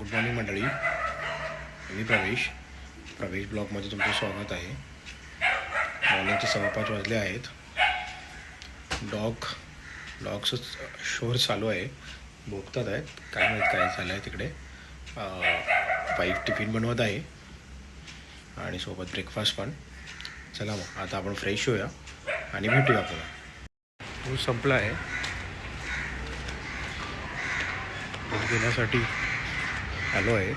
Good morning मंडळी. मी प्रवेश ब्लॉगमध्ये तुमचं स्वागत आहे. मॉर्निंगचे 5:15 वाजले आहेत. डॉग्स शोर चालू आहे, भोगतात आहेत. काय माहीत काय झालं आहे तिकडे. वाईफ टिफिन बनवत आहे आणि सोबत ब्रेकफास्ट पण. चला मग आता आपण फ्रेश होऊया आणि भेटूया पुन्हा. दूध संपला आहे. दूध घेण्यासाठी आलो आहे.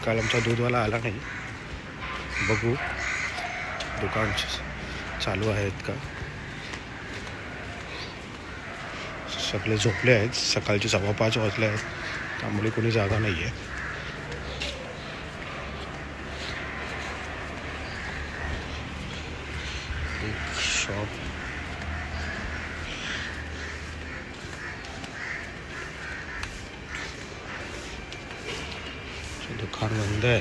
काल आमचा दूधवाला आला नाही. बघू दुकान चालू आहेत का. सगळे झोपले आहेत. सकाळचे 5:15 वाजले आहेत, त्यामुळे कोणी जागा नाही आहे. एक शॉप दुकान बंद आहे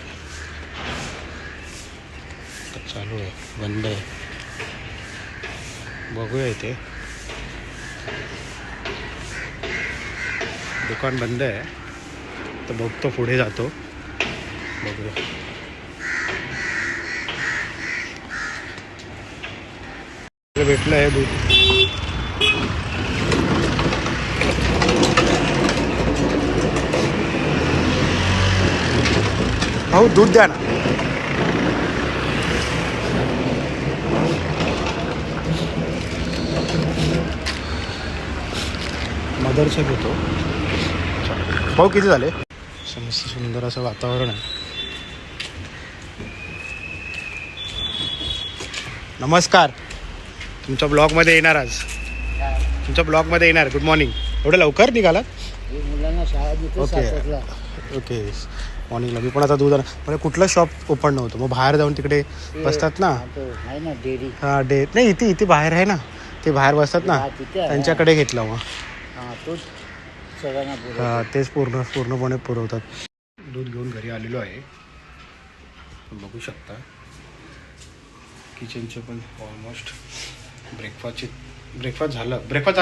तर चालू आहे, बंद आहे. बघूया इथे. दुकान बंद आहे तर बघतो, पुढे जातो, बघूया. भेटलं आहे दूध. भाऊ दूध द्या ना. मदरचं घेतो. भाऊ किती झाले. समस्त सुंदर असं वातावरण आहे. नमस्कार. तुमच्या ब्लॉगमध्ये येणार आज. तुमच्या ब्लॉगमध्ये येणार. Good morning. एवढं लवकर निघालात. मुलांना शाळा ओके मॉर्निंगला. मी पण आता दूध म्हणजे कुठलं शॉप ओपन नव्हतं, मग बाहेर जाऊन तिकडे बसतात ना. आहे ना डेअरी. हां नाही इथे बाहेर आहे ना, ते बाहेर बसतात ना, त्यांच्याकडे घेतलं मग. तोच सगळ्यांना हां तेच पूर्णपणे पुरवतात. दूध घेऊन घरी आलेलो आहे. बघू शकता किचनचं पण ऑलमोस्ट ब्रेकफास्ट झाला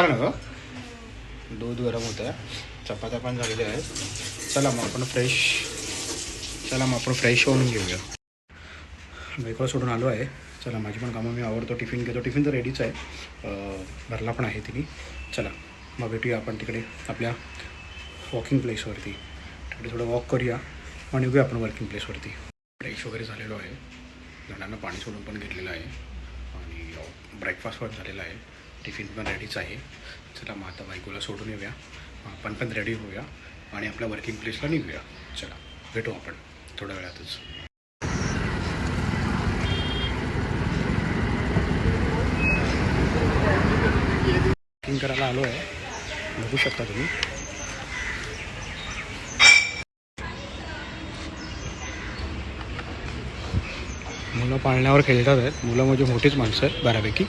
ना गं. दूध गरम होतं, चपात्या पण झालेल्या आहेत. चला मग आपण फ्रेश होऊन घेऊया. ब्रेकफास्ट सोडून आलो आहे. चला माझी पण कामं मी आवडतो. टिफिन घेतो. टिफिन तर रेडीच आहे, भरला पण आहे तिने. चला मग भेटूया आपण तिकडे आपल्या वॉकिंग प्लेसवरती. तिकडे थोडं वॉक करूया आणि निघूया आपण वर्किंग प्लेसवरती. फ्रेश वगैरे झालेलो आहे. झाडांना पाणी सोडून पण घेतलेलं आहे आणि ब्रेकफास्ट पण झालेला आहे. टिफिन पण रेडीच आहे. चला मग आता बायकोला सोडून येऊया, आपण पण रेडी होऊया आणि आपल्या वर्किंग प्लेसला निघूया. चला भेटू आपण थोड्या वेळातच. वॉकिंग करायला आलो आहे, बघू शकता तुम्ही. मुलं पाळण्यावर खेळतात आहेत. मुलं म्हणजे मोठीच माणसं आहेत बऱ्यापैकी.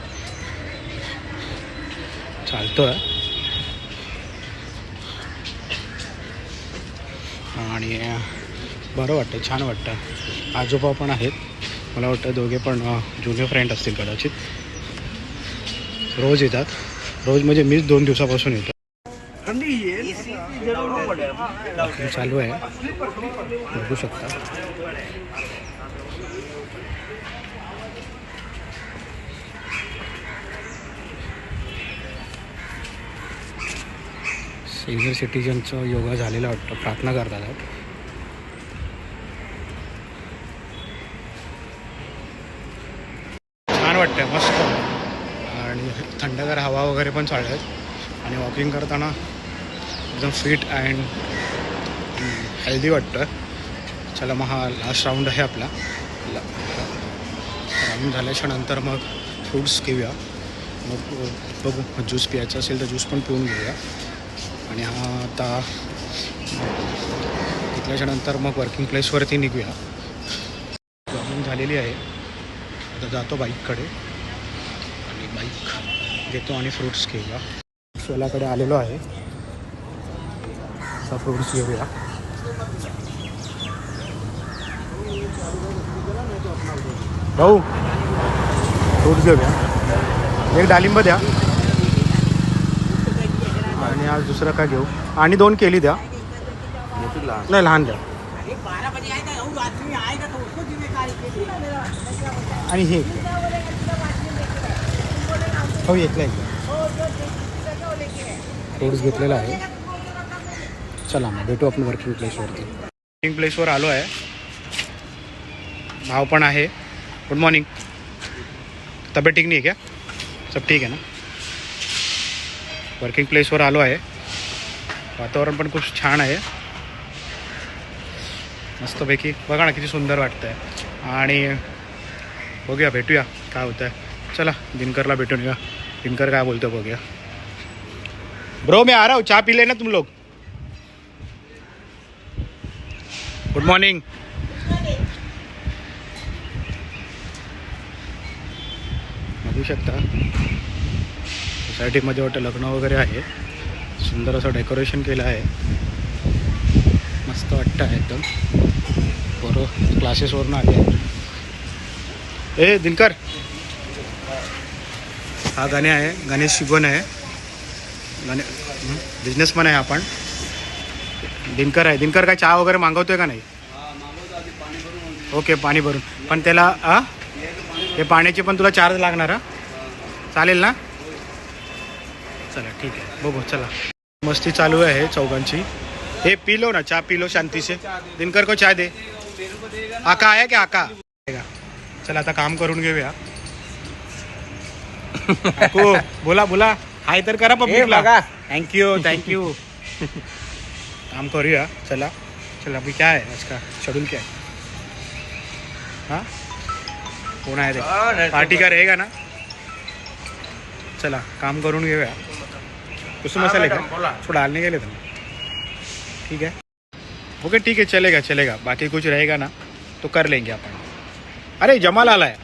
चालतो आहे आणि बरं वाटतं, छान वाटतं. आजोबा पण आहेत, मला वाटतं दोघे पण जुने फ्रेंड असतील कदाचित. रोज येतात. रोज म्हणजे मीच 2 दिवसापासून येतो. चालू आहे, बघू शकता. सिनियर सिटीजनचं योगा झालेलं वाटतं, प्रार्थना करतात. छान वाटतं, मस्त. आणि थंडगार हवा वगैरे पण चालू आहेत आणि वॉकिंग करताना एकदम फिट अँड हेल्दी वाटतं. चला मग हा लास्ट राऊंड आहे आपला. राऊंड झाल्याच्या नंतर मग फ्रूट्स घेऊया. मग बघू, ज्यूस प्यायचा असेल तर ज्यूस पण पिऊन घेऊया. आणि हा आता घेतल्याच्या नंतर मग वर्किंग प्लेसवरती निघूया. जॉगिंग झालेली आहे. आता जातो बाईककडे आणि बाईक घेतो आणि फ्रूट्स घेऊया. सोलाकडे आलेलो आहे, आता फ्रूट्स घेऊया. भाऊ फ्रूट्स घेऊया. एक डाळिंब द्या आणि आज दुसरं काय घेऊ आणि 2 केली द्या. नाही लहान द्या. आणि हे हो घेतलं आहे फ्रूट्स घेतलेला आहे. चला मग भेटू आपण वर्किंग प्लेसवरती. वर्किंग प्लेसवर आलो आहे. भाव पण आहे. Good morning. तब्येत ठीक नाही आहे क्या? सब ठीक आहे ना? वर्किंग प्लेसवर आलो आहे. वातावरण पण खूप छान आहे. मस्तपैकी बघा ना किती सुंदर वाटतं आहे. आणि बघूया भेटूया काय होतं आहे. चला दिनकरला भेटून या. दिनकर काय बोलतो बघूया. ब्रो मैं आ रहा हूँ, चाय पी लेना तुम लोग. Good morning. बघू शकता सोसायटीमध्ये वाटतं लग्न वगैरे आहे. सुंदर असं डेकोरेशन केलं आहे. मस्त वाटतं आहे एकदम. बरोबर क्लासेसवरून आले आहे. ए दिनकर हा गाणे आहे. गणेश शिगवण आहे. बिझनेसमॅन आहे आपण. दिनकर आहे. दिनकर काय चहा वगैरे मागवतोय का नाही? ओके पाणी भरून. पण त्याला हे पाण्याची पण तुला चार्ज लागणार. चालेल ना? चला ठीक आहे बघू. चला मस्ती चालू आहे चौघांची. हे पी लो ना चहा पी लो शांति से. दिनकर को चाय दे. आका आया क्या? आका चला आता काम करून घेऊया. काकू बोला बोला. हाय तर करा पब्लिकला. Thank you thank you. काम करूया. चला चला. अभी क्या है आज का शेड्यूल क्या है? हाँ कौन आहे ते? पार्टी का रहेगा ना? चला काम करून घेऊया. कुसुम मसाले का थोड़ा डालने के लिए था. ठीक है ओके ठीक है चलेगा चलेगा. बाकी कुछ रहेगा ना तो कर लेंगे अपन. अरे जमाल आला है.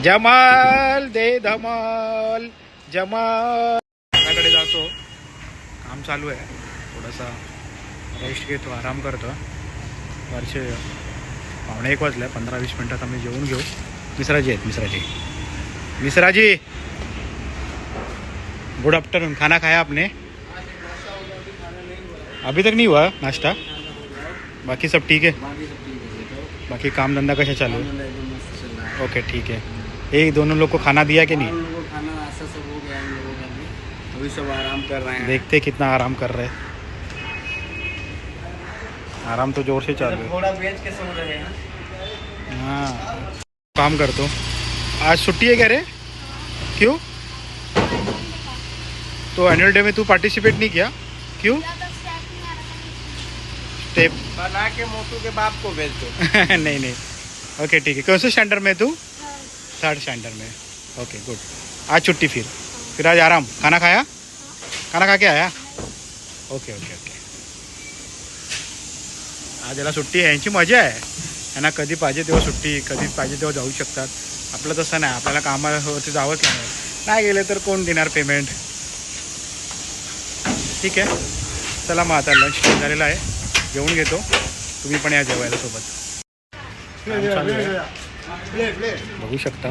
जमाल दे धमाल जमाल. घराकडे जातो. काम चालू आहे. थोडासा रेस्ट घेतो. आराम करतो. वरचे 1:15 वाजले. 15-20 मिनटात आम्ही जेवून घेऊ. मिश्राजी आहेत. Mishraji good afternoon. खाना खाया आपने? अभी तक नहीं हुआ नाश्ता? बाकी सब ठीक है? बाकी काम धंधा कैसा चालू है? ओके ठीक है. ये दोनों लोग को खाना दिया कि नहीं? खाना ऐसा सब हो गया. हम लोगों का भी अभी सब आराम कर रहे हैं. देखते कितना आराम कर रहे हैं. आराम तो जोर से चालू है. थोड़ा बेच के सो रहे हैं. हाँ काम करतो. आज छुट्टी है क्या रे? क्यों? तो एनुअल डे में तू पार्टिसिपेट नहीं किया? क्यों? स्टेप बना के मोटू के बाप को भेज दो. नहीं नहीं ओके ठीक है. कौन से स्टैंडर्ड में तू? 3rd स्टैंडर्ड में. Okay good. आज छुट्टी फिर आज आराम. खाना खाया? खाना खा के आया? Okay okay okay. आज याला सुट्टी आहे. यांची मजा आहे. यांना कधी पाहिजे तेव्हा सुट्टी, कधी पाहिजे तेव्हा जाऊ शकतात. आपलं तसं नाही. आपल्याला कामावरती जावंच लागणार. नाही गेले तर कोण देणार पेमेंट? ठीक आहे चला मग आता लंच टाईम झालेला आहे. जेवून घेतो. तुम्ही पण या जेवायला सोबत. काम चालू आहे. बघू शकता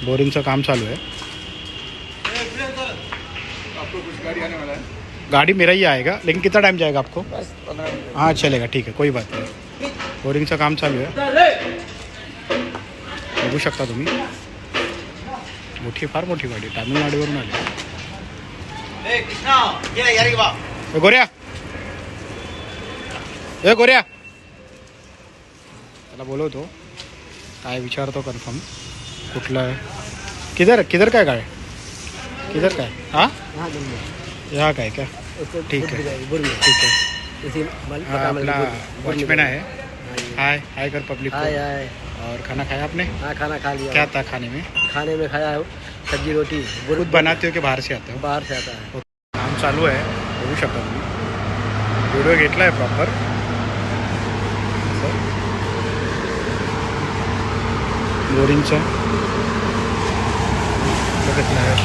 बोरिंगचं काम चालू आहे. गाड़ी मेरा ही आएगा लेकिन कितना टाइम जाएगा आपको? हाँ चलेगा ठीक है कोई बात नहीं. बोरिंगचं काम चालू आहे. बघू शकता तुम्ही. फार मोठी गाडी तामिळनाडूवरून आली. गोऱ्या गोऱ्या त्याला बोलवतो. काय विचारतो कन्फर्म कुठलं आहे. किधर काय गाय किधर काय? हाँ यहाँ काय क्या? ठीक है ठीक है. आपला वॉचमैन है. हाय हाय कर पब्लिक को. और खाना खाया आपने? हाँ खाना खा लिया. क्या था खाने में? खाने में खाया है सब्जी रोटी. खुद बनाते हो कि बाहर से आते हो? बाहर से आता है. काम चालू आहे. बघू शकता तुम्ही. व्हिडिओ घेतला आहे प्रॉपर. बोरिंगचं बघितलं आहे.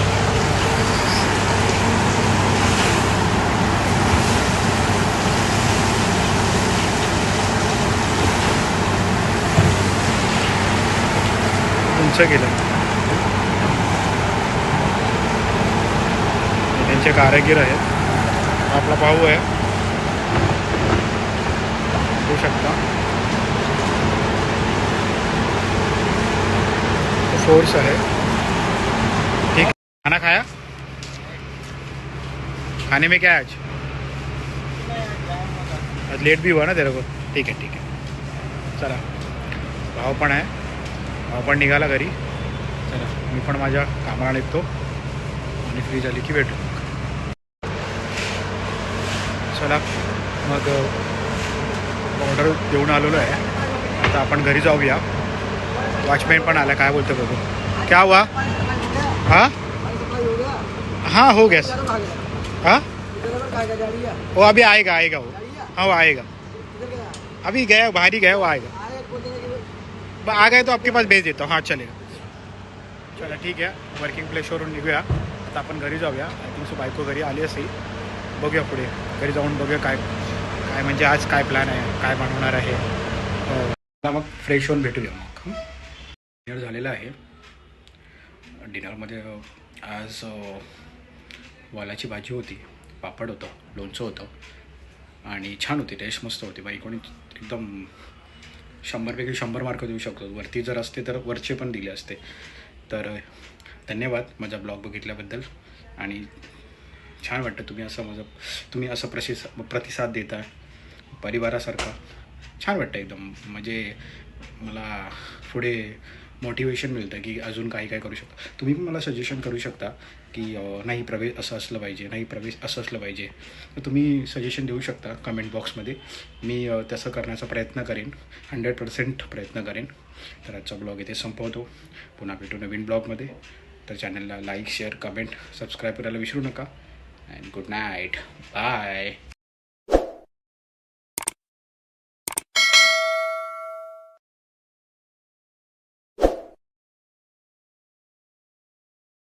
तुमचं केलं. त्यांचे कारागीर आहेत. आपला भाऊ आहे, बघू शकता. फोर्स है. ठीक. खाना खाया? खाने में क्या है आज लेट भी हुआ ना तेरे को. ठीक है ठीक है. चला भाव पण आहे, भाव पण निघाला घरी. चला मी पण माझ्या कामाला निघतो आणि फ्री झाली की भेटू. चला मग ऑर्डर देऊन आलेलो आहे, आता आपण घरी जाऊया. वॉचमैन पण आला, काय बोलतो बघू. क्या हुआ? हाँ हाँ हो गया सर. हाँ वो अभी आएगा आएगा वो. हाँ वो आएगा, अभी गया बाहर ही गया, वो आएगा. आ गए तो आपके पास भेज देता हूँ. हाँ चलेगा. चला ठीक आहे, वर्किंग प्लेसवरून निघूया. आता आपण घरी जाऊया. आय थिंक सो बायको घरी आली असेल. बघूया पुढे घरी जाऊन बघूया काय काय म्हणजे आज काय प्लॅन आहे, काय बनवणार आहे. मग फ्रेश होऊन भेटूया. मग डिनर झालेलं आहे. डिनरमध्ये आज वालाची भाजी होती, पापड होतं, लोणचं होतं आणि छान होती. टेस्ट मस्त होती. बाई कोणी एकदम 100पैकी 100 मार्क देऊ शकतो. वरती जर असते तर वरचे पण दिले असते. तर धन्यवाद माझा ब्लॉग बघितल्याबद्दल. आणि छान वाटतं तुम्ही असं प्रतिसाद देता परिवारासारखा. छान वाटतं एकदम. म्हणजे मला पुढे मोटिवेशन मिळतं की अजून काही काय करू शकता. तुम्ही पण मला सजेशन करू शकता की नाही प्रवेश असं असलं पाहिजे, नाही प्रवेश असं असलं पाहिजे. तर तुम्ही सजेशन देऊ शकता कमेंट बॉक्समध्ये. मी तसं करण्याचा प्रयत्न करेन, 100% प्रयत्न करेन. तर आजचा ब्लॉग इथे संपवतो. पुन्हा भेटू नवीन ब्लॉगमध्ये. तर चॅनलला लाईक शेअर कमेंट सबस्क्राईब करायला विसरू नका. And good night. बाय.